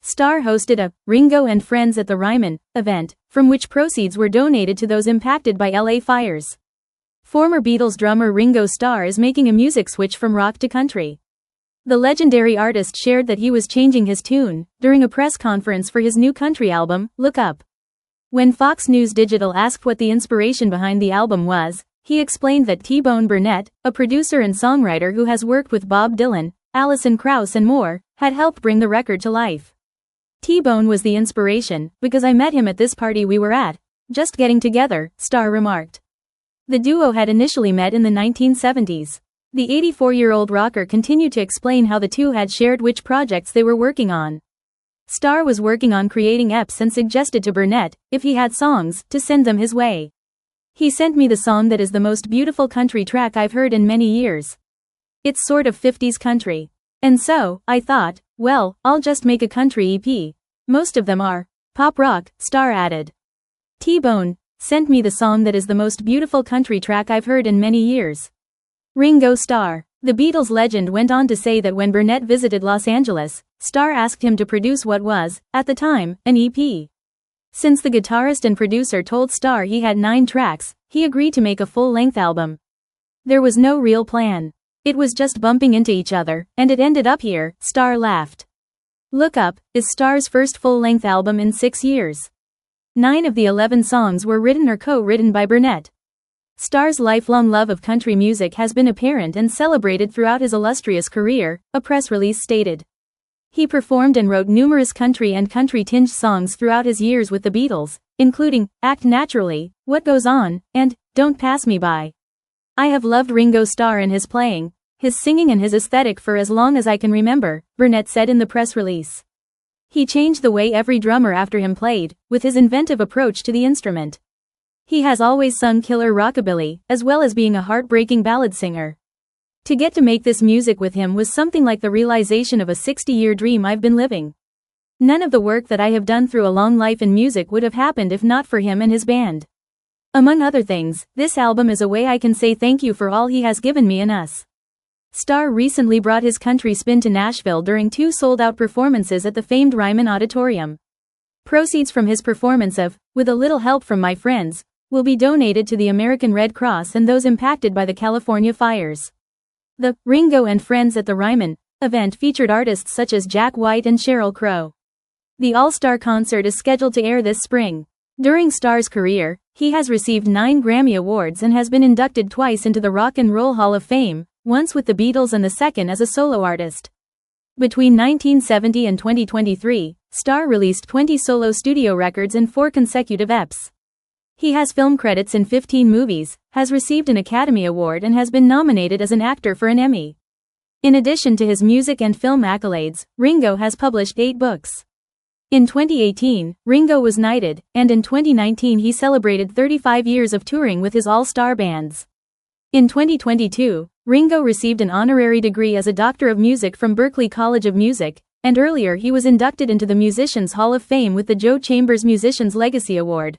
Starr hosted a Ringo and Friends at the Ryman event, from which proceeds were donated to those impacted by LA fires. Former Beatles drummer Ringo Starr is making a music switch from rock to country. The legendary artist shared that he was changing his tune during a press conference for his new country album, Look Up. When Fox News Digital asked what the inspiration behind the album was, he explained that T-Bone Burnett, a producer and songwriter who has worked with Bob Dylan, Alison Krauss and more, had helped bring the record to life. T-Bone was the inspiration, because I met him at this party we were at, just getting together, Starr remarked. The duo had initially met in the 1970s. The 84-year-old rocker continued to explain how the two had shared which projects they were working on. Starr was working on creating EPs and suggested to Burnett, if he had songs, to send them his way. He sent me the song that is the most beautiful country track I've heard in many years. It's sort of 50s country. And so, I thought, well, I'll just make a country EP. Most of them are pop rock, Starr added. T-Bone sent me the song that is the most beautiful country track I've heard in many years. Ringo Starr. The Beatles legend went on to say that when Burnett visited Los Angeles, Starr asked him to produce what was, at the time, an EP. Since the guitarist and producer told Starr he had 9 tracks, he agreed to make a full-length album. There was no real plan. It was just bumping into each other, and it ended up here, Starr laughed. Look Up is Starr's first full-length album in 6 years. 9 of the 11 songs were written or co-written by Burnett. Starr's lifelong love of country music has been apparent and celebrated throughout his illustrious career, a press release stated. He performed and wrote numerous country and country-tinged songs throughout his years with the Beatles, including Act Naturally, What Goes On, and Don't Pass Me By. I have loved Ringo Starr and his playing, his singing and his aesthetic for as long as I can remember, Burnett said in the press release. He changed the way every drummer after him played, with his inventive approach to the instrument. He has always sung killer rockabilly, as well as being a heartbreaking ballad singer. To get to make this music with him was something like the realization of a 60-year dream I've been living. None of the work that I have done through a long life in music would have happened if not for him and his band. Among other things, this album is a way I can say thank you for all he has given me and us. Starr recently brought his country spin to Nashville during 2 sold-out performances at the famed Ryman Auditorium. Proceeds from his performance of With a Little Help from My Friends will be donated to the American Red Cross and those impacted by the California fires. The Ringo and Friends at the Ryman event featured artists such as Jack White and Sheryl Crow. The All-Star concert is scheduled to air this spring. During Starr's career, he has received 9 Grammy Awards and has been inducted twice into the Rock and Roll Hall of Fame, once with the Beatles and the second as a solo artist. Between 1970 and 2023, Starr released 20 solo studio records and 4 consecutive EPs. He has film credits in 15 movies, has received an Academy Award and has been nominated as an actor for an Emmy. In addition to his music and film accolades, Ringo has published 8 books. In 2018, Ringo was knighted, and in 2019 he celebrated 35 years of touring with his all-star bands. In 2022, Ringo received an honorary degree as a Doctor of Music from Berklee College of Music, and earlier he was inducted into the Musicians Hall of Fame with the Joe Chambers Musicians Legacy Award.